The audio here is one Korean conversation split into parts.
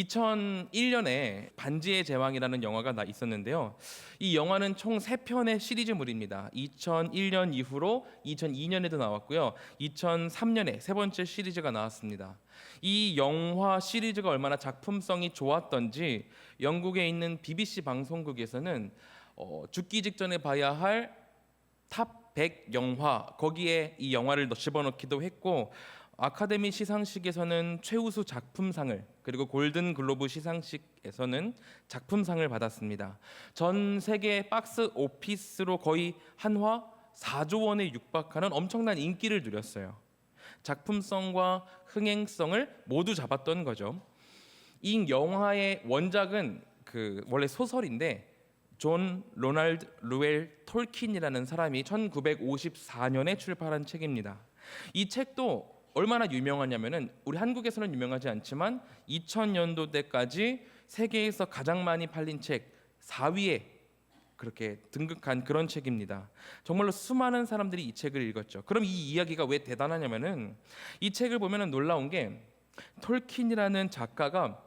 2001년에 반지의 제왕이라는 영화가 있었는데요. 이 영화는 총 3편의 시리즈물입니다. 2001년 이후로 2002년에도 나왔고요. 2003년에 세 번째 시리즈가 나왔습니다. 이 영화 시리즈가 얼마나 작품성이 좋았던지 영국에 있는 BBC 방송국에서는 죽기 직전에 봐야 할 탑 100 영화, 거기에 이 영화를 집어넣기도 했고, 아카데미 시상식에서는 최우수 작품상을, 그리고 골든 글로브 시상식에서는 작품상을 받았습니다. 전 세계 박스 오피스로 거의 한화 4조 원에 육박하는 엄청난 인기를 누렸어요. 작품성과 흥행성을 모두 잡았던 거죠. 이 영화의 원작은 원래 소설인데 존 로널드 루엘 톨킨이라는 사람이 1954년에 출판한 책입니다. 이 책도 얼마나 유명하냐면은 우리 한국에서는 유명하지 않지만 2000년도대까지 세계에서 가장 많이 팔린 책 4위에 그렇게 등극한 그런 책입니다. 정말로 수많은 사람들이 이 책을 읽었죠. 그럼 이 이야기가 왜 대단하냐면은 이 책을 보면은 놀라운 게 톨킨이라는 작가가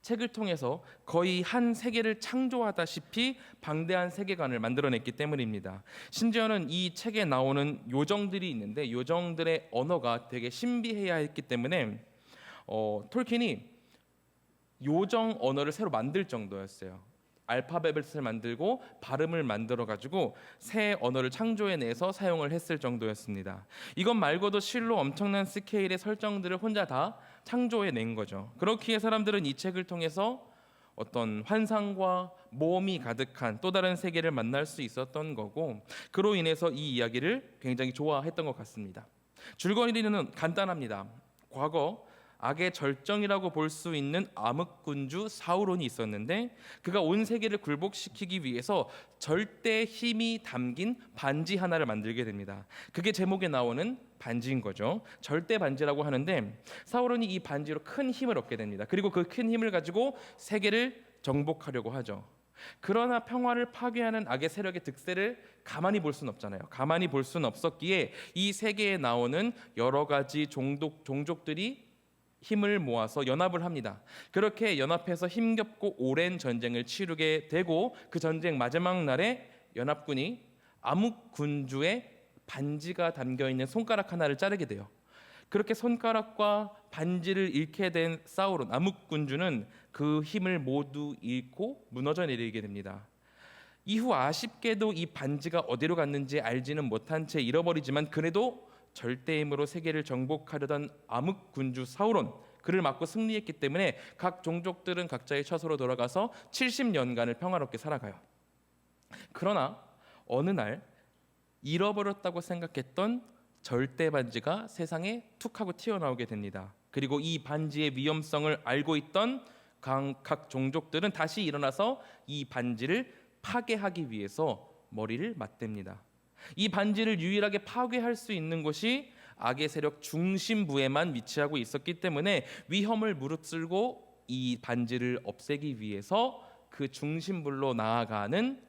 책을 통해서 거의 한 세계를 창조하다시피 방대한 세계관을 만들어냈기 때문입니다. 심지어는 이 책에 나오는 요정들이 있는데 요정들의 언어가 되게 신비해야 했기 때문에 톨킨이 요정 언어를 새로 만들 정도였어요. 알파벳을 만들고 발음을 만들어 가지고 새 언어를 창조해내서 사용을 했을 정도였습니다. 이것 말고도 실로 엄청난 스케일의 설정들을 혼자 다 창조해낸 거죠. 그렇기에 사람들은 이 책을 통해서 어떤 환상과 모험이 가득한 또 다른 세계를 만날 수 있었던 거고, 그로 인해서 이 이야기를 굉장히 좋아했던 것 같습니다. 줄거리는 간단합니다. 과거 악의 절정이라고 볼 수 있는 암흑군주 사우론이 있었는데, 그가 온 세계를 굴복시키기 위해서 절대 힘이 담긴 반지 하나를 만들게 됩니다. 그게 제목에 나오는 반지인 거죠. 절대 반지라고 하는데, 사우론이 이 반지로 큰 힘을 얻게 됩니다. 그리고 그 큰 힘을 가지고 세계를 정복하려고 하죠. 그러나 평화를 파괴하는 악의 세력의 득세를 가만히 볼 수는 없잖아요. 가만히 볼 수는 없었기에 이 세계에 나오는 여러 가지 종족들이 힘을 모아서 연합을 합니다. 그렇게 연합해서 힘겹고 오랜 전쟁을 치르게 되고, 그 전쟁 마지막 날에 연합군이 암흑군주의 반지가 담겨있는 손가락 하나를 자르게 돼요. 그렇게 손가락과 반지를 잃게 된 사우론, 암흑군주는 그 힘을 모두 잃고 무너져 내리게 됩니다. 이후 아쉽게도 이 반지가 어디로 갔는지 알지는 못한 채 잃어버리지만, 그래도 절대 힘으로 세계를 정복하려던 암흑군주 사우론, 그를 맞고 승리했기 때문에 각 종족들은 각자의 처소로 돌아가서 70년간을 평화롭게 살아가요. 그러나 어느 날 잃어버렸다고 생각했던 절대 반지가 세상에 툭 하고 튀어나오게 됩니다. 그리고 이 반지의 위험성을 알고 있던 각 종족들은 다시 일어나서 이 반지를 파괴하기 위해서 머리를 맞댑니다. 이 반지를 유일하게 파괴할 수 있는 곳이 악의 세력 중심부에만 위치하고 있었기 때문에 위험을 무릅쓰고 이 반지를 없애기 위해서 그 중심부로 나아가는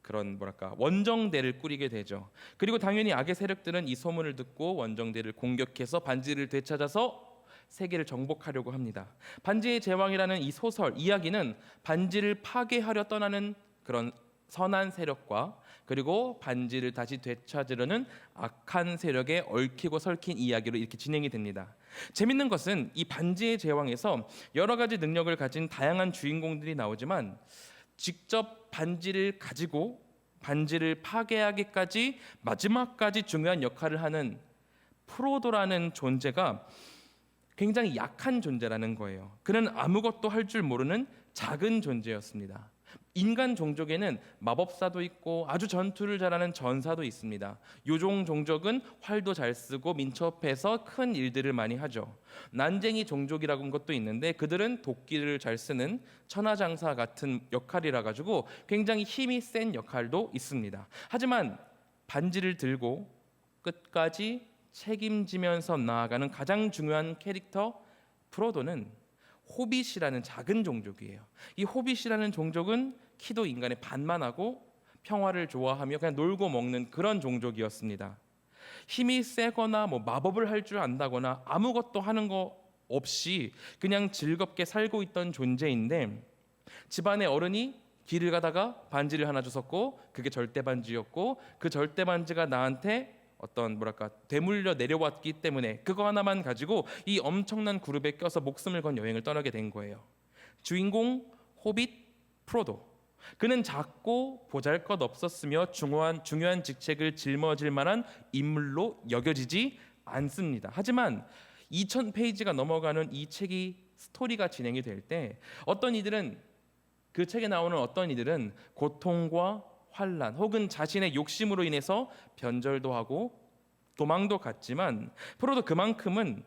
그런 원정대를 꾸리게 되죠. 그리고 당연히 악의 세력들은 이 소문을 듣고 원정대를 공격해서 반지를 되찾아서 세계를 정복하려고 합니다. 반지의 제왕이라는 이 소설 이야기는 반지를 파괴하려 떠나는 그런 선한 세력과, 그리고 반지를 다시 되찾으려는 악한 세력에 얽히고 설킨 이야기로 이렇게 진행이 됩니다. 재밌는 것은 이 반지의 제왕에서 여러 가지 능력을 가진 다양한 주인공들이 나오지만, 직접 반지를 가지고 반지를 파괴하기까지 마지막까지 중요한 역할을 하는 프로도라는 존재가 굉장히 약한 존재라는 거예요. 그는 아무것도 할 줄 모르는 작은 존재였습니다. 인간 종족에는 마법사도 있고 아주 전투를 잘하는 전사도 있습니다. 요종 종족은 활도 잘 쓰고 민첩해서 큰 일들을 많이 하죠. 난쟁이 종족이라고 한 것도 있는데, 그들은 도끼를 잘 쓰는 천하장사 같은 역할이라 가지고 굉장히 힘이 센 역할도 있습니다. 하지만 반지를 들고 끝까지 책임지면서 나아가는 가장 중요한 캐릭터 프로도는 호빗이라는 작은 종족이에요. 이 호빗이라는 종족은 키도 인간의 반만 하고 평화를 좋아하며 그냥 놀고 먹는 그런 종족이었습니다. 힘이 세거나 마법을 할 줄 안다거나 아무것도 하는 거 없이 그냥 즐겁게 살고 있던 존재인데 집안의 어른이 길을 가다가 반지를 하나 주셨고 그게 절대 반지였고 그 절대 반지가 나한테 어떤 뭐랄까 되물려 내려왔기 때문에 그거 하나만 가지고 이 엄청난 그룹에 껴서 목숨을 건 여행을 떠나게 된 거예요. 주인공 호빗 프로도. 그는 작고 보잘것없었으며 중요한 직책을 짊어질 만한 인물로 여겨지지 않습니다. 하지만 2000페이지가 넘어가는 이 책이 스토리가 진행이 될 때 그 책에 나오는 어떤 이들은 고통과 환난 혹은 자신의 욕심으로 인해서 변절도 하고 도망도 갔지만 프로도 그만큼은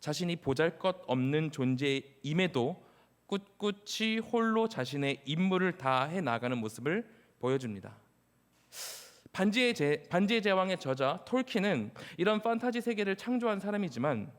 자신이 보잘것없는 존재임에도 꿋꿋이 홀로 자신의 임무를 다해 나가는 모습을 보여줍니다. 반지의 제왕의 저자 톨킨은 이런 판타지 세계를 창조한 사람이지만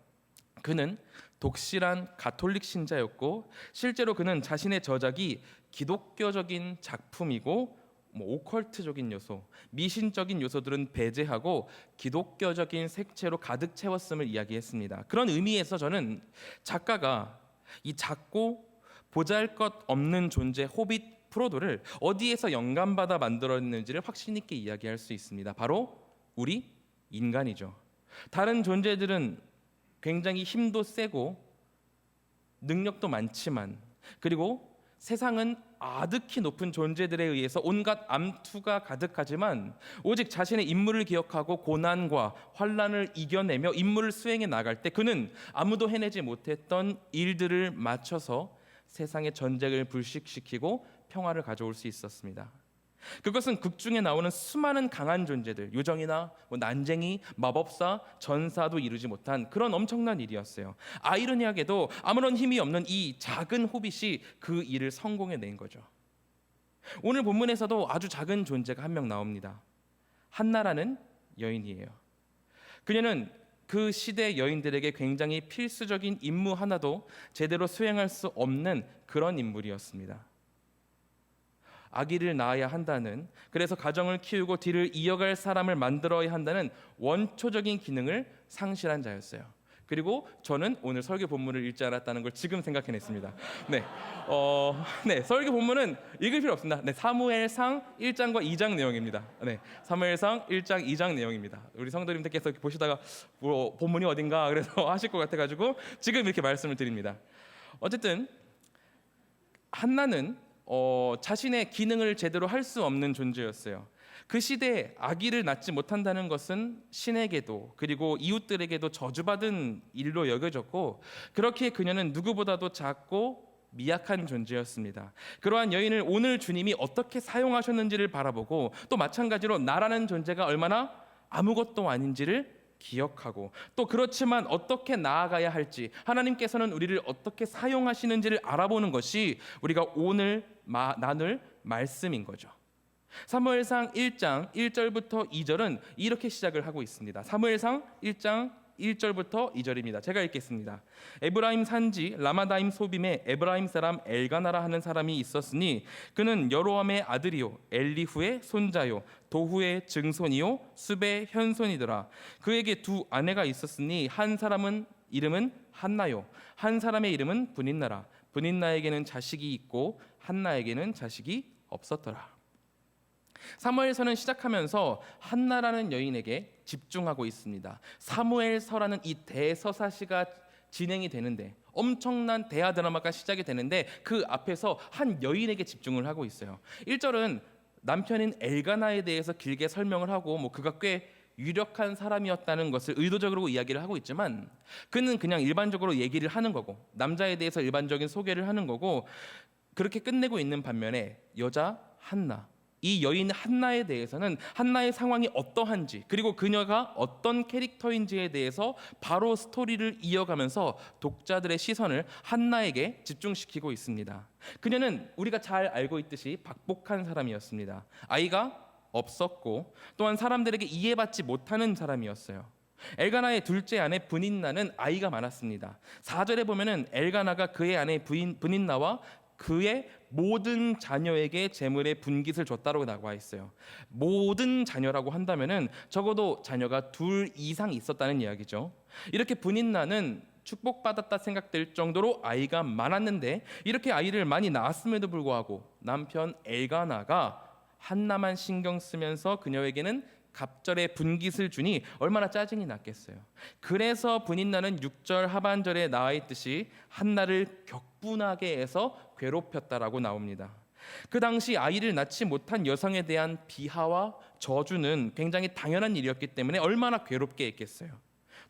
그는 독실한 가톨릭 신자였고 실제로 그는 자신의 저작이 기독교적인 작품이고 오컬트적인 요소, 미신적인 요소들은 배제하고 기독교적인 색채로 가득 채웠음을 이야기했습니다. 그런 의미에서 저는 작가가 이 작고 보잘것없는 존재 호빗 프로도를 어디에서 영감받아 만들었는지를 확신 있게 이야기할 수 있습니다. 바로 우리 인간이죠. 다른 존재들은 굉장히 힘도 세고 능력도 많지만 그리고 세상은 아득히 높은 존재들에 의해서 온갖 암투가 가득하지만 오직 자신의 임무를 기억하고 고난과 환난을 이겨내며 임무를 수행해 나갈 때 그는 아무도 해내지 못했던 일들을 맞춰서 세상의 전쟁을 불식시키고 평화를 가져올 수 있었습니다. 그것은 극 중에 나오는 수많은 강한 존재들, 요정이나 난쟁이, 마법사, 전사도 이루지 못한 그런 엄청난 일이었어요. 아이러니하게도 아무런 힘이 없는 이 작은 호빗이 그 일을 성공해낸 거죠. 오늘 본문에서도 아주 작은 존재가 한 명 나옵니다. 한나라는 여인이에요. 그녀는 그 시대 여인들에게 굉장히 필수적인 임무 하나도 제대로 수행할 수 없는 그런 인물이었습니다. 아기를 낳아야 한다는, 그래서 가정을 키우고 뒤를 이어갈 사람을 만들어야 한다는 원초적인 기능을 상실한 자였어요. 그리고 저는 오늘 설교 본문을 읽지 않았다는 걸 지금 생각해냈습니다. 설교 본문은 읽을 필요 없습니다. 사무엘상 1장과 2장 내용입니다. 사무엘상 1장, 2장 내용입니다. 우리 성도님들께서 보시다가 본문이 어딘가 그래서 하실 것 같아가지고 지금 이렇게 말씀을 드립니다. 어쨌든 한나는 자신의 기능을 제대로 할 수 없는 존재였어요. 그 시대에 아기를 낳지 못한다는 것은 신에게도 그리고 이웃들에게도 저주받은 일로 여겨졌고 그렇게 그녀는 누구보다도 작고 미약한 존재였습니다. 그러한 여인을 오늘 주님이 어떻게 사용하셨는지를 바라보고 또 마찬가지로 나라는 존재가 얼마나 아무것도 아닌지를 기억하고 또 그렇지만 어떻게 나아가야 할지 하나님께서는 우리를 어떻게 사용하시는지를 알아보는 것이 우리가 오늘 나눌 말씀인 거죠. 사무엘상 1장 1절부터 2절은 이렇게 시작을 하고 있습니다. 사무엘상 1장 1절부터 2절입니다. 제가 읽겠습니다. 에브라임 산지 라마다임 소빔에 에브라임 사람 엘가나라 하는 사람이 있었으니 그는 여로함의 아들이요 엘리후의 손자요 도후의 증손이요 숲의 현손이더라. 그에게 두 아내가 있었으니 한 사람은 이름은 한나요 한 사람의 이름은 브닌나라. 브닌나에게는 자식이 있고 한나에게는 자식이 없었더라. 사무엘서는 시작하면서 한나라는 여인에게 집중하고 있습니다. 사무엘서라는 이 대서사시가 진행이 되는데 엄청난 대하 드라마가 시작이 되는데 그 앞에서 한 여인에게 집중을 하고 있어요. 1절은 남편인 엘가나에 대해서 길게 설명을 하고 그가 꽤 유력한 사람이었다는 것을 의도적으로 이야기를 하고 있지만 그는 그냥 일반적으로 얘기를 하는 거고 남자에 대해서 일반적인 소개를 하는 거고 그렇게 끝내고 있는 반면에 여자 한나, 이 여인 한나에 대해서는 한나의 상황이 어떠한지 그리고 그녀가 어떤 캐릭터인지에 대해서 바로 스토리를 이어가면서 독자들의 시선을 한나에게 집중시키고 있습니다. 그녀는 우리가 잘 알고 있듯이 박복한 사람이었습니다. 아이가 없었고 또한 사람들에게 이해받지 못하는 사람이었어요. 엘가나의 둘째 아내 브닌나는 아이가 많았습니다. 4절에 보면은 엘가나가 그의 아내 브닌나와 그의 모든 자녀에게 재물의 분깃을 줬다고 나와 있어요. 모든 자녀라고 한다면은 적어도 자녀가 둘 이상 있었다는 이야기죠. 이렇게 브닌나는 축복받았다 생각될 정도로 아이가 많았는데 이렇게 아이를 많이 낳았음에도 불구하고 남편 엘가나가 한나만 신경 쓰면서 그녀에게는 갑절의 분깃을 주니 얼마나 짜증이 났겠어요. 그래서 분인나는 6절 하반절에 나와 있듯이 한나를 격분하게 해서 괴롭혔다라고 나옵니다. 그 당시 아이를 낳지 못한 여성에 대한 비하와 저주는 굉장히 당연한 일이었기 때문에 얼마나 괴롭게 했겠어요.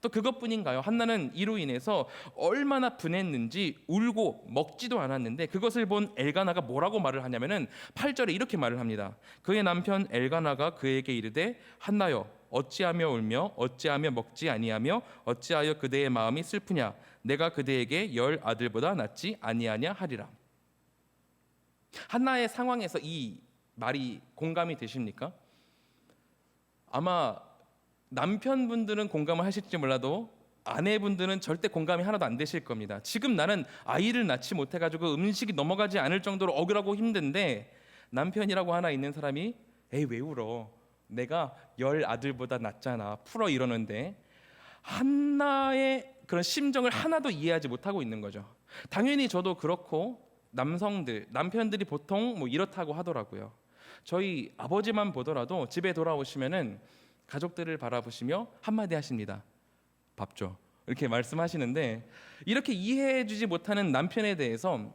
또 그것뿐인가요? 한나는 이로 인해서 얼마나 분했는지 울고 먹지도 않았는데 그것을 본 엘가나가 뭐라고 말을 하냐면은 8절에 이렇게 말을 합니다. 그의 남편 엘가나가 그에게 이르되 한나여 어찌하며 울며 어찌하며 먹지 아니하며 어찌하여 그대의 마음이 슬프냐 내가 그대에게 10 아들보다 낫지 아니하냐 하리라. 한나의 상황에서 이 말이 공감이 되십니까? 아마 남편분들은 공감을 하실지 몰라도 아내분들은 절대 공감이 하나도 안 되실 겁니다. 지금 나는 아이를 낳지 못해가지고 음식이 넘어가지 않을 정도로 억울하고 힘든데 남편이라고 하나 있는 사람이 에이 왜 울어? 내가 10 아들보다 낫잖아. 풀어 이러는데 한나의 그런 심정을 하나도 이해하지 못하고 있는 거죠. 당연히 저도 그렇고 남편들이 보통 뭐 이렇다고 하더라고요. 저희 아버지만 보더라도 집에 돌아오시면은 가족들을 바라보시며 한마디 하십니다. 밥 줘. 이렇게 말씀하시는데 이렇게 이해해주지 못하는 남편에 대해서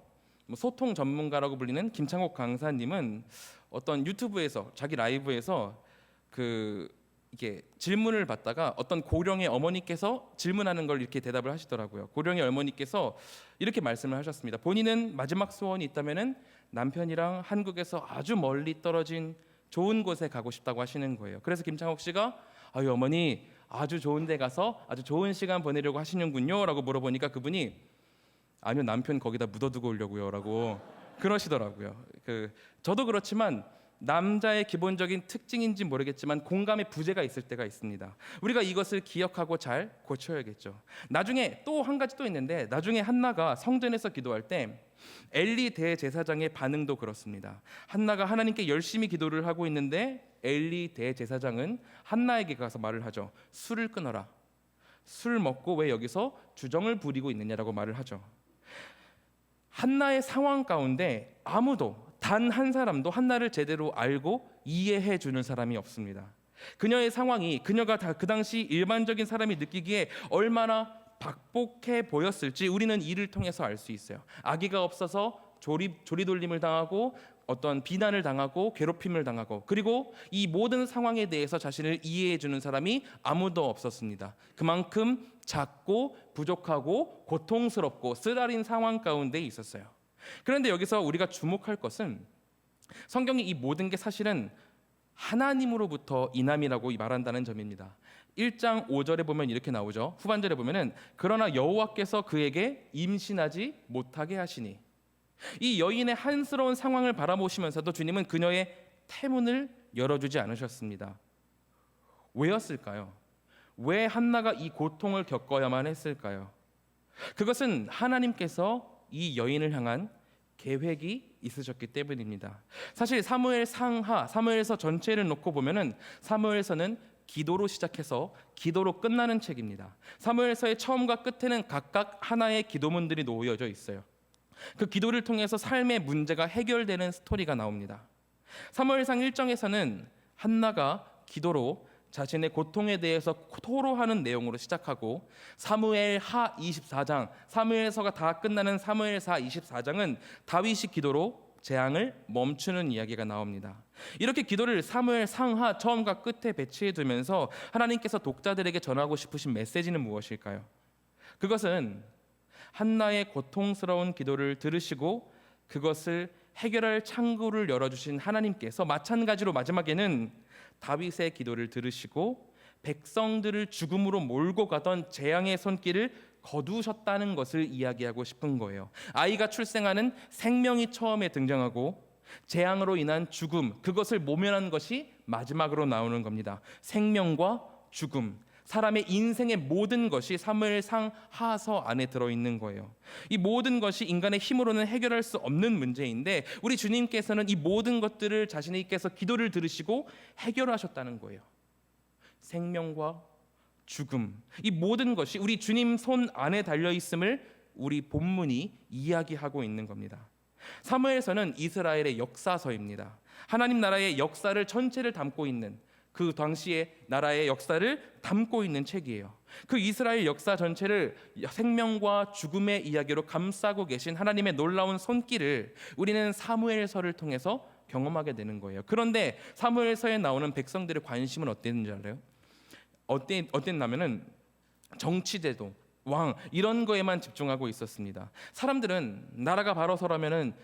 소통 전문가라고 불리는 김창옥 강사님은 어떤 유튜브에서 자기 라이브에서 이게 질문을 받다가 어떤 고령의 어머니께서 질문하는 걸 이렇게 대답을 하시더라고요. 고령의 어머니께서 이렇게 말씀을 하셨습니다. 본인은 마지막 소원이 있다면은 남편이랑 한국에서 아주 멀리 떨어진 좋은 곳에 가고 싶다고 하시는 거예요. 그래서 김창옥 씨가 아유 어머니 아주 좋은 데 가서 아주 좋은 시간 보내려고 하시는군요 라고 물어보니까 그분이 아니요 남편 거기다 묻어두고 오려고요 라고 그러시더라고요. 저도 그렇지만 남자의 기본적인 특징인지 모르겠지만 공감의 부재가 있을 때가 있습니다. 우리가 이것을 기억하고 잘 고쳐야겠죠. 나중에 또 한 가지 또 있는데 나중에 한나가 성전에서 기도할 때 엘리 대제사장의 반응도 그렇습니다. 한나가 하나님께 열심히 기도를 하고 있는데 엘리 대제사장은 한나에게 가서 말을 하죠. 술을 끊어라. 술 먹고 왜 여기서 주정을 부리고 있느냐라고 말을 하죠. 한나의 상황 가운데 아무도 단 한 사람도 한나를 제대로 알고 이해해 주는 사람이 없습니다. 그녀의 상황이 그녀가 다 그 당시 일반적인 사람이 느끼기에 얼마나 박복해 보였을지 우리는 이를 통해서 알 수 있어요. 아기가 없어서 조리돌림을 당하고 어떤 비난을 당하고 괴롭힘을 당하고 그리고 이 모든 상황에 대해서 자신을 이해해 주는 사람이 아무도 없었습니다. 그만큼 작고 부족하고 고통스럽고 쓰라린 상황 가운데 있었어요. 그런데 여기서 우리가 주목할 것은 성경이 이 모든 게 사실은 하나님으로부터 인함이라고 말한다는 점입니다. 1장 5절에 보면 이렇게 나오죠. 후반절에 보면은 그러나 여호와께서 그에게 임신하지 못하게 하시니 이 여인의 한스러운 상황을 바라보시면서도 주님은 그녀의 태문을 열어주지 않으셨습니다. 왜였을까요? 왜 한나가 이 고통을 겪어야만 했을까요? 그것은 하나님께서 이 여인을 향한 계획이 있으셨기 때문입니다. 사실 사무엘 상하, 사무엘서 전체를 놓고 보면은 사무엘서는 기도로 시작해서 기도로 끝나는 책입니다. 사무엘서의 처음과 끝에는 각각 하나의 기도문들이 놓여져 있어요. 그 기도를 통해서 삶의 문제가 해결되는 스토리가 나옵니다. 사무엘상 1장에서는 한나가 기도로 자신의 고통에 대해서 토로하는 내용으로 시작하고 사무엘하 24장, 사무엘서가 다 끝나는 사무엘사 24장은 다윗이 기도로 재앙을 멈추는 이야기가 나옵니다. 이렇게 기도를 사무엘 상하 처음과 끝에 배치해 두면서 하나님께서 독자들에게 전하고 싶으신 메시지는 무엇일까요? 그것은 한나의 고통스러운 기도를 들으시고 그것을 해결할 창구를 열어주신 하나님께서 마찬가지로 마지막에는 다윗의 기도를 들으시고 백성들을 죽음으로 몰고 가던 재앙의 손길을 거두셨다는 것을 이야기하고 싶은 거예요. 아이가 출생하는 생명이 처음에 등장하고 재앙으로 인한 죽음, 그것을 모면한 것이 마지막으로 나오는 겁니다. 생명과 죽음, 사람의 인생의 모든 것이 사무엘상 하서 안에 들어있는 거예요. 이 모든 것이 인간의 힘으로는 해결할 수 없는 문제인데 우리 주님께서는 이 모든 것들을 자신께서 기도를 들으시고 해결하셨다는 거예요. 생명과 죽음, 이 모든 것이 우리 주님 손 안에 달려 있음을 우리 본문이 이야기하고 있는 겁니다. 사무엘서는 이스라엘의 역사서입니다. 하나님 나라의 역사를 전체를 담고 있는, 그 당시의 나라의 역사를 담고 있는 책이에요. 그 이스라엘 역사 전체를 생명과 죽음의 이야기로 감싸고 계신 하나님의 놀라운 손길을 우리는 사무엘서를 통해서 경험하게 되는 거예요. 그런데 사무엘서에 나오는 백성들의 관심은 어땠는지 알아요? 어땠냐면은 정치제도, 왕, 이런 거에만 집중하고 있었습니다. 사람들은 나라가 바로 서려면은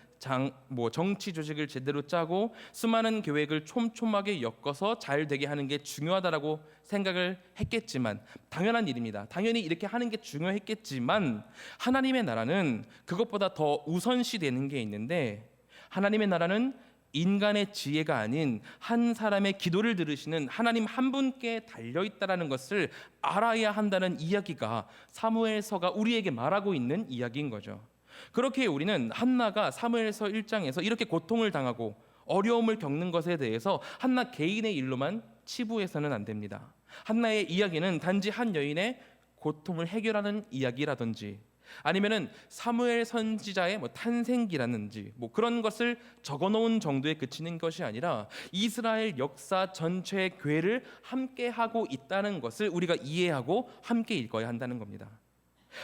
정치 조직을 제대로 짜고 수많은 계획을 촘촘하게 엮어서 잘 되게 하는 게 중요하다라고 생각을 했겠지만, 당연한 일입니다. 당연히 이렇게 하는 게 중요했겠지만, 하나님의 나라는 그것보다 더 우선시 되는 게 있는데, 하나님의 나라는 인간의 지혜가 아닌 한 사람의 기도를 들으시는 하나님 한 분께 달려 있다라는 것을 알아야 한다는 이야기가 사무엘서가 우리에게 말하고 있는 이야기인 거죠. 그렇게 우리는 한나가 사무엘서 1장에서 이렇게 고통을 당하고 어려움을 겪는 것에 대해서 한나 개인의 일로만 치부해서는 안 됩니다. 한나의 이야기는 단지 한 여인의 고통을 해결하는 이야기라든지, 아니면은 사무엘 선지자의 탄생기라든지 그런 것을 적어놓은 정도에 그치는 것이 아니라 이스라엘 역사 전체의 궤를 함께 하고 있다는 것을 우리가 이해하고 함께 읽어야 한다는 겁니다.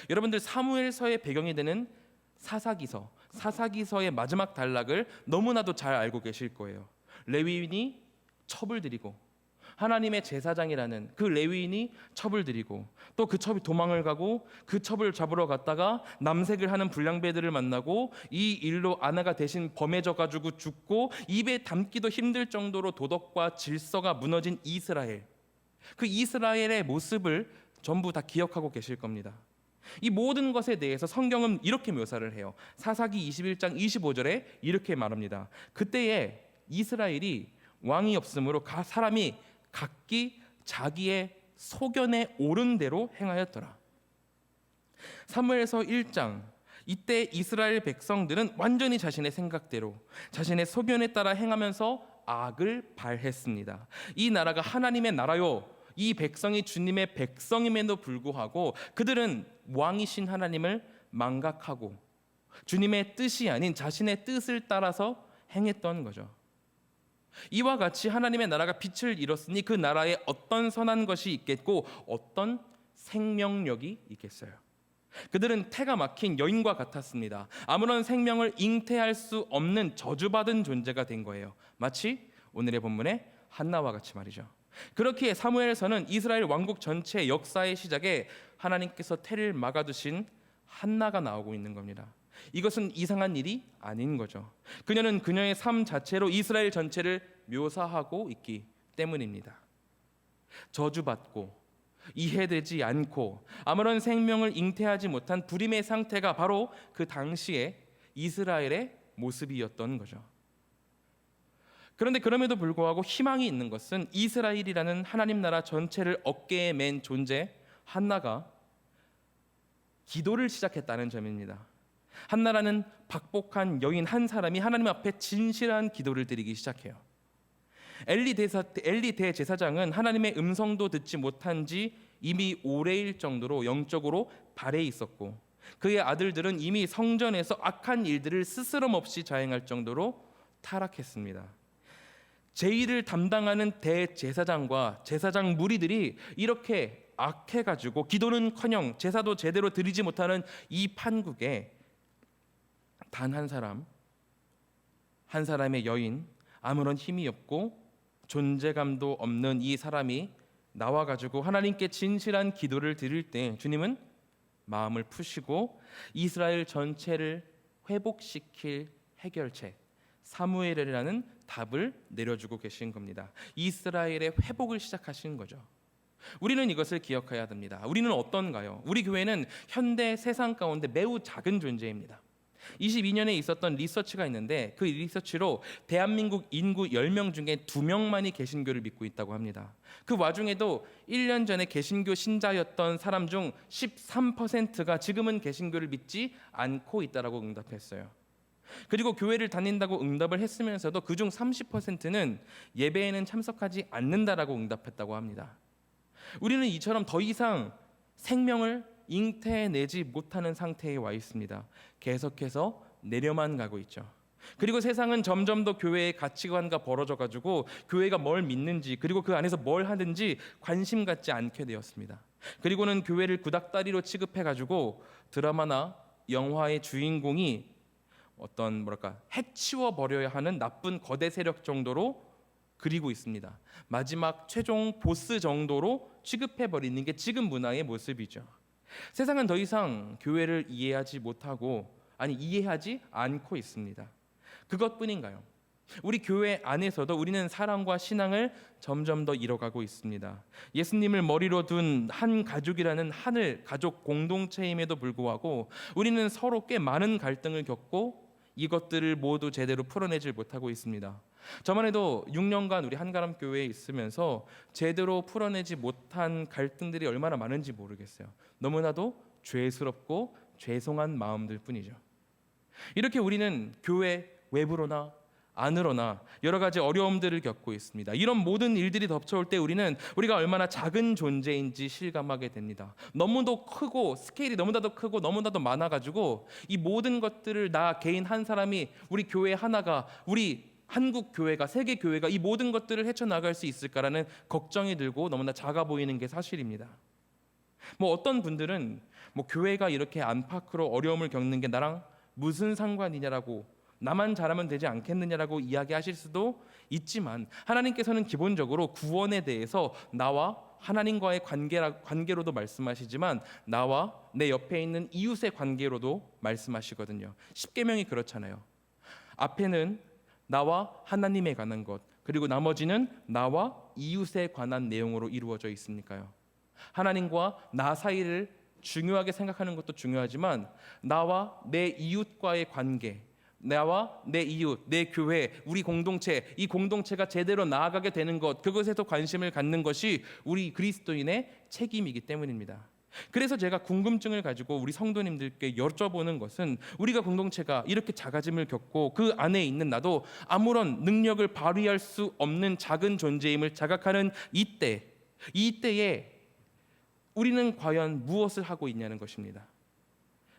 여러분들, 사무엘서의 배경이 되는 사사기서의 마지막 단락을 너무나도 잘 알고 계실 거예요. 레위인이 첩을 들이고, 하나님의 제사장이라는 그 레위인이 첩을 들이고, 또 그 첩이 도망을 가고 그 첩을 잡으러 갔다가 남색을 하는 불량배들을 만나고 이 일로 아내가 대신 범해져 가지고 죽고 입에 담기도 힘들 정도로 도덕과 질서가 무너진 이스라엘, 그 이스라엘의 모습을 전부 다 기억하고 계실 겁니다. 이 모든 것에 대해서 성경은 이렇게 묘사를 해요. 사사기 21장 25절에 이렇게 말합니다. 그때에 이스라엘이 왕이 없으므로 사람이 각기 자기의 소견에 옳은 대로 행하였더라. 사무엘서 1장, 이때 이스라엘 백성들은 완전히 자신의 생각대로, 자신의 소견에 따라 행하면서 악을 발했습니다. 이 나라가 하나님의 나라요, 이 백성이 주님의 백성임에도 불구하고 그들은 왕이신 하나님을 망각하고 주님의 뜻이 아닌 자신의 뜻을 따라서 행했던 거죠. 이와 같이 하나님의 나라가 빛을 잃었으니 그 나라에 어떤 선한 것이 있겠고 어떤 생명력이 있겠어요. 그들은 태가 막힌 여인과 같았습니다. 아무런 생명을 잉태할 수 없는 저주받은 존재가 된 거예요. 마치 오늘의 본문의 한나와 같이 말이죠. 그렇기에 사무엘서는 이스라엘 왕국 전체의 역사의 시작에 하나님께서 태를 막아두신 한나가 나오고 있는 겁니다. 이것은 이상한 일이 아닌 거죠. 그녀는 그녀의 삶 자체로 이스라엘 전체를 묘사하고 있기 때문입니다. 저주받고 이해되지 않고 아무런 생명을 잉태하지 못한 불임의 상태가 바로 그 당시에 이스라엘의 모습이었던 거죠. 그런데 그럼에도 불구하고 희망이 있는 것은 이스라엘이라는 하나님 나라 전체를 어깨에 맨 존재 한나가 기도를 시작했다는 점입니다. 한나라는 박복한 여인 한 사람이 하나님 앞에 진실한 기도를 드리기 시작해요. 엘리 대제사장은 하나님의 음성도 듣지 못한 지 이미 오래일 정도로 영적으로 발해 있었고, 그의 아들들은 이미 성전에서 악한 일들을 스스럼없이 자행할 정도로 타락했습니다. 제1을 담당하는 대제사장과 제사장 무리들이 이렇게 악해가지고 기도는커녕 제사도 제대로 드리지 못하는 이 판국에 단 한 사람의 여인, 아무런 힘이 없고 존재감도 없는 이 사람이 나와가지고 하나님께 진실한 기도를 드릴 때 주님은 마음을 푸시고 이스라엘 전체를 회복시킬 해결책 사무엘이라는 답을 내려주고 계신 겁니다. 이스라엘의 회복을 시작하신 거죠. 우리는 이것을 기억해야 됩니다. 우리는 어떤가요? 우리 교회는 현대 세상 가운데 매우 작은 존재입니다. 22년에 있었던 리서치가 있는데 그 리서치로 대한민국 인구 10명 중에 2명만이 개신교를 믿고 있다고 합니다. 그 와중에도 1년 전에 개신교 신자였던 사람 중 13%가 지금은 개신교를 믿지 않고 있다라고 응답했어요. 그리고 교회를 다닌다고 응답을 했으면서도 그중 30%는 예배에는 참석하지 않는다라고 응답했다고 합니다. 우리는 이처럼 더 이상 생명을 잉태내지 못하는 상태에 와 있습니다. 계속해서 내려만 가고 있죠. 그리고 세상은 점점 더 교회의 가치관과 벌어져 가지고 교회가 뭘 믿는지 그리고 그 안에서 뭘 하는지 관심 갖지 않게 되었습니다. 그리고는 교회를 구닥다리로 취급해 가지고 드라마나 영화의 주인공이 어떤 해치워 버려야 하는 나쁜 거대 세력 정도로 그리고 있습니다. 마지막 최종 보스 정도로 취급해 버리는 게 지금 문화의 모습이죠. 세상은 더 이상 교회를 이해하지 않고 있습니다. 그것뿐인가요? 우리 교회 안에서도 우리는 사랑과 신앙을 점점 더 잃어가고 있습니다. 예수님을 머리로 둔 한 가족이라는 하늘 가족 공동체임에도 불구하고 우리는 서로 꽤 많은 갈등을 겪고 이것들을 모두 제대로 풀어내질 못하고 있습니다. 저만 해도 6년간 우리 한가람 교회에 있으면서 제대로 풀어내지 못한 갈등들이 얼마나 많은지 모르겠어요. 너무나도 죄스럽고 죄송한 마음들 뿐이죠. 이렇게 우리는 교회 외부로나 안으로나 여러 가지 어려움들을 겪고 있습니다. 이런 모든 일들이 덮쳐올 때 우리가 얼마나 작은 존재인지 실감하게 됩니다. 너무도 크고 스케일이 너무나도 크고 너무나도 많아가지고 이 모든 것들을 나 개인 한 사람이 우리 교회 하나가 우리 한국 교회가 세계 교회가 이 모든 것들을 헤쳐나갈 수 있을까라는 걱정이 들고 너무나 작아 보이는 게 사실입니다. 어떤 분들은 교회가 이렇게 안팎으로 어려움을 겪는 게 나랑 무슨 상관이냐라고 나만 잘하면 되지 않겠느냐라고 이야기하실 수도 있지만 하나님께서는 기본적으로 구원에 대해서 나와 하나님과의 관계로도 말씀하시지만 나와 내 옆에 있는 이웃의 관계로도 말씀하시거든요. 십계명이 그렇잖아요. 앞에는 나와 하나님에 관한 것, 그리고 나머지는 나와 이웃에 관한 내용으로 이루어져 있으니까요. 하나님과 나 사이를 중요하게 생각하는 것도 중요하지만 나와 내 이웃과의 관계, 나와 내 이웃, 내 교회, 우리 공동체, 이 공동체가 제대로 나아가게 되는 것, 그것에도 관심을 갖는 것이 우리 그리스도인의 책임이기 때문입니다. 그래서 제가 궁금증을 가지고 우리 성도님들께 여쭤보는 것은 우리가 공동체가 이렇게 작아짐을 겪고 그 안에 있는 나도 아무런 능력을 발휘할 수 없는 작은 존재임을 자각하는 이때에 우리는 과연 무엇을 하고 있냐는 것입니다.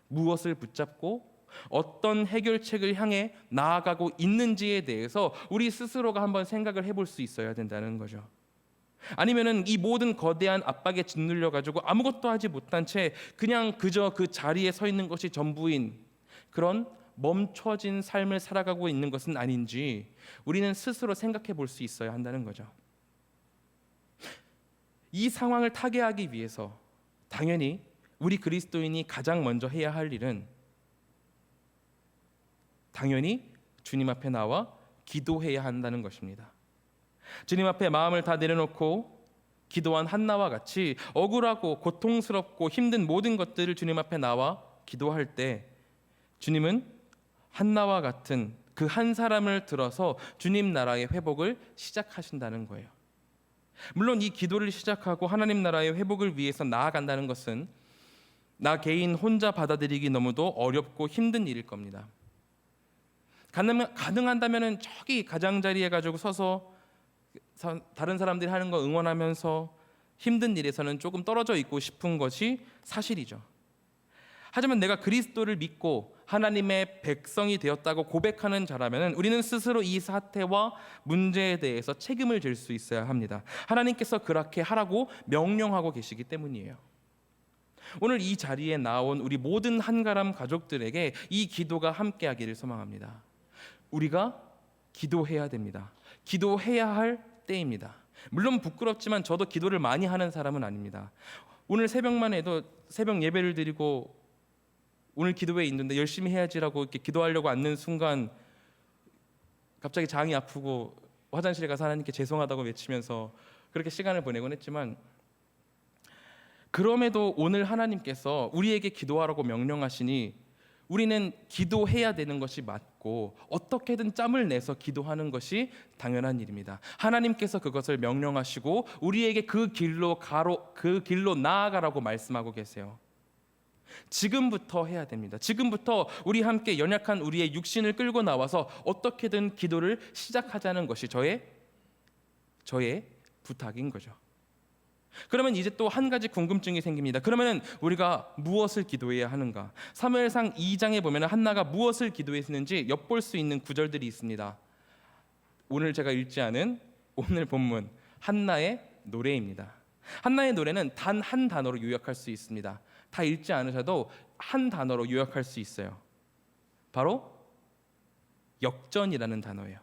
무엇을 붙잡고 어떤 해결책을 향해 나아가고 있는지에 대해서 우리 스스로가 한번 생각을 해볼 수 있어야 된다는 거죠. 아니면은 이 모든 거대한 압박에 짓눌려 가지고 아무것도 하지 못한 채 그냥 그저 그 자리에 서 있는 것이 전부인 그런 멈춰진 삶을 살아가고 있는 것은 아닌지 우리는 스스로 생각해 볼 수 있어야 한다는 거죠. 이 상황을 타개하기 위해서 당연히 우리 그리스도인이 가장 먼저 해야 할 일은 당연히 주님 앞에 나와 기도해야 한다는 것입니다. 주님 앞에 마음을 다 내려놓고 기도한 한나와 같이 억울하고 고통스럽고 힘든 모든 것들을 주님 앞에 나와 기도할 때 주님은 한나와 같은 그 한 사람을 들어서 주님 나라의 회복을 시작하신다는 거예요. 물론 이 기도를 시작하고 하나님 나라의 회복을 위해서 나아간다는 것은 나 개인 혼자 받아들이기 너무도 어렵고 힘든 일일 겁니다. 가능한다면 저기 가장자리에 가지고 서서 다른 사람들이 하는 거 응원하면서 힘든 일에서는 조금 떨어져 있고 싶은 것이 사실이죠. 하지만 내가 그리스도를 믿고 하나님의 백성이 되었다고 고백하는 자라면 우리는 스스로 이 사태와 문제에 대해서 책임을 질 수 있어야 합니다. 하나님께서 그렇게 하라고 명령하고 계시기 때문이에요. 오늘 이 자리에 나온 우리 모든 한가람 가족들에게 이 기도가 함께하기를 소망합니다. 우리가 기도해야 됩니다. 기도해야 할 때입니다. 물론 부끄럽지만 저도 기도를 많이 하는 사람은 아닙니다. 오늘 새벽만 해도 새벽 예배를 드리고 오늘 기도회에 있는데 열심히 해야지라고 이렇게 기도하려고 앉는 순간 갑자기 장이 아프고 화장실에 가서 하나님께 죄송하다고 외치면서 그렇게 시간을 보내곤 했지만 그럼에도 오늘 하나님께서 우리에게 기도하라고 명령하시니 우리는 기도해야 되는 것이 맞고 어떻게든 짬을 내서 기도하는 것이 당연한 일입니다. 하나님께서 그것을 명령하시고 우리에게 그 길로 나아가라고 말씀하고 계세요. 지금부터 해야 됩니다. 지금부터 우리 함께 연약한 우리의 육신을 끌고 나와서 어떻게든 기도를 시작하자는 것이 저의 부탁인 거죠. 그러면 이제 또 한 가지 궁금증이 생깁니다. 그러면 우리가 무엇을 기도해야 하는가? 사무엘상 2장에 보면 한나가 무엇을 기도했는지 엿볼 수 있는 구절들이 있습니다. 오늘 제가 읽지 않은 오늘 본문 한나의 노래입니다. 한나의 노래는 단 한 단어로 요약할 수 있습니다. 다 읽지 않으셔도 한 단어로 요약할 수 있어요. 바로 역전이라는 단어예요.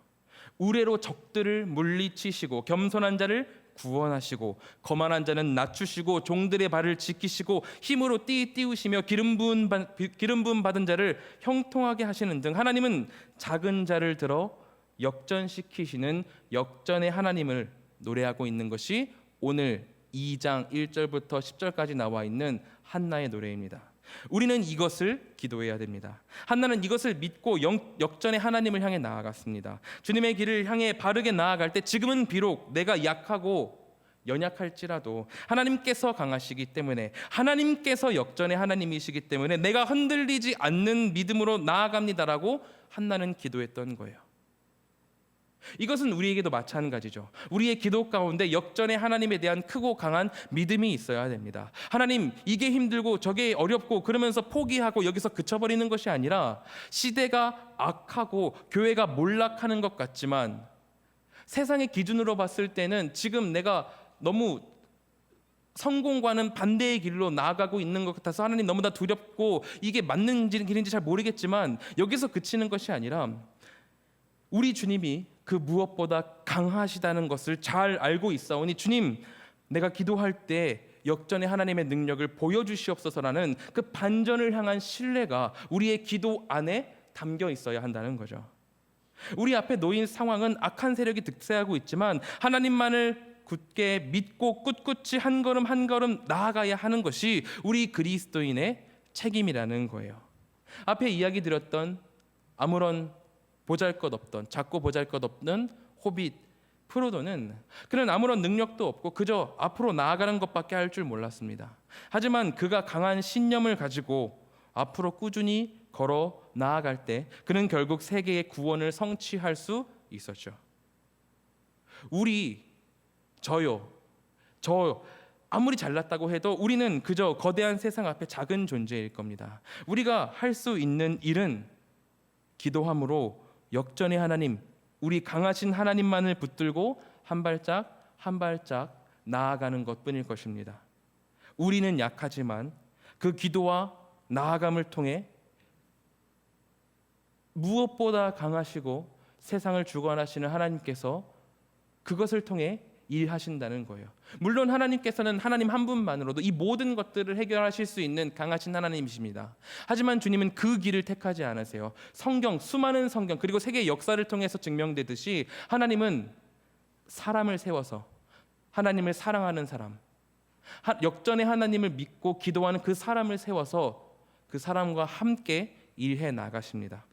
우레로 적들을 물리치시고 겸손한 자를 구원하시고 거만한 자는 낮추시고 종들의 발을 지키시고 힘으로 띠우시며 기름 부음 받은 자를 형통하게 하시는 등 하나님은 작은 자를 들어 역전시키시는 역전의 하나님을 노래하고 있는 것이 오늘 2장 1절부터 10절까지 나와 있는 한나의 노래입니다. 우리는 이것을 기도해야 됩니다. 한나는 이것을 믿고 역전의 하나님을 향해 나아갔습니다. 주님의 길을 향해 바르게 나아갈 때 지금은 비록 내가 약하고 연약할지라도 하나님께서 강하시기 때문에, 하나님께서 역전의 하나님이시기 때문에 내가 흔들리지 않는 믿음으로 나아갑니다라고 한나는 기도했던 거예요. 이것은 우리에게도 마찬가지죠. 우리의 기도 가운데 역전의 하나님에 대한 크고 강한 믿음이 있어야 됩니다. 하나님, 이게 힘들고 저게 어렵고 그러면서 포기하고 여기서 그쳐버리는 것이 아니라, 시대가 악하고 교회가 몰락하는 것 같지만 세상의 기준으로 봤을 때는 지금 내가 너무 성공과는 반대의 길로 나아가고 있는 것 같아서 하나님 너무나 두렵고 이게 맞는 길인지 잘 모르겠지만, 여기서 그치는 것이 아니라 우리 주님이 그 무엇보다 강하시다는 것을 잘 알고 있사오니, 주님, 내가 기도할 때 역전의 하나님의 능력을 보여주시옵소서라는 그 반전을 향한 신뢰가 우리의 기도 안에 담겨 있어야 한다는 거죠. 우리 앞에 놓인 상황은 악한 세력이 득세하고 있지만 하나님만을 굳게 믿고 꿋꿋이 한 걸음 한 걸음 나아가야 하는 것이 우리 그리스도인의 책임이라는 거예요. 앞에 이야기 드렸던 아무런 보잘것없던, 작고 보잘것없는 호빗 프로도는 그는 아무런 능력도 없고 그저 앞으로 나아가는 것밖에 할 줄 몰랐습니다. 하지만 그가 강한 신념을 가지고 앞으로 꾸준히 걸어 나아갈 때 그는 결국 세계의 구원을 성취할 수 있었죠. 저 아무리 잘났다고 해도 우리는 그저 거대한 세상 앞에 작은 존재일 겁니다. 우리가 할 수 있는 일은 기도함으로 역전의 하나님, 우리 강하신 하나님만을 붙들고 한 발짝 한 발짝 나아가는 것뿐일 것입니다. 우리는 약하지만 그 기도와 나아감을 통해 무엇보다 강하시고 세상을 주관하시는 하나님께서 그것을 통해 일하신다는 거예요. 물론 하나님께서는 하나님 한 분만으로도 이 모든 것들을 해결하실 수 있는 강하신 하나님이십니다. 하지만 주님은 그 길을 택하지 않으세요. 수많은 성경 그리고 세계의 역사를 통해서 증명되듯이 하나님은 사람을 세워서 하나님을 사랑하는 사람, 역전의 하나님을 믿고 기도하는 그 사람을 세워서 그 사람과 함께 일해 나가십니다.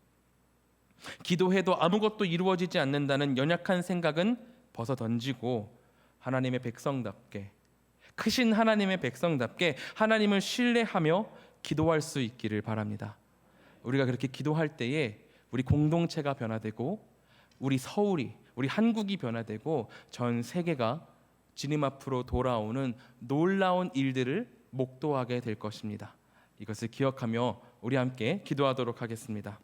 기도해도 아무것도 이루어지지 않는다는 연약한 생각은 벗어 던지고 하나님의 백성답게, 크신 하나님의 백성답게 하나님을 신뢰하며 기도할 수 있기를 바랍니다. 우리가 그렇게 기도할 때에 우리 공동체가 변화되고 우리 서울이, 우리 한국이 변화되고 전 세계가 주님 앞으로 돌아오는 놀라운 일들을 목도하게 될 것입니다. 이것을 기억하며 우리 함께 기도하도록 하겠습니다.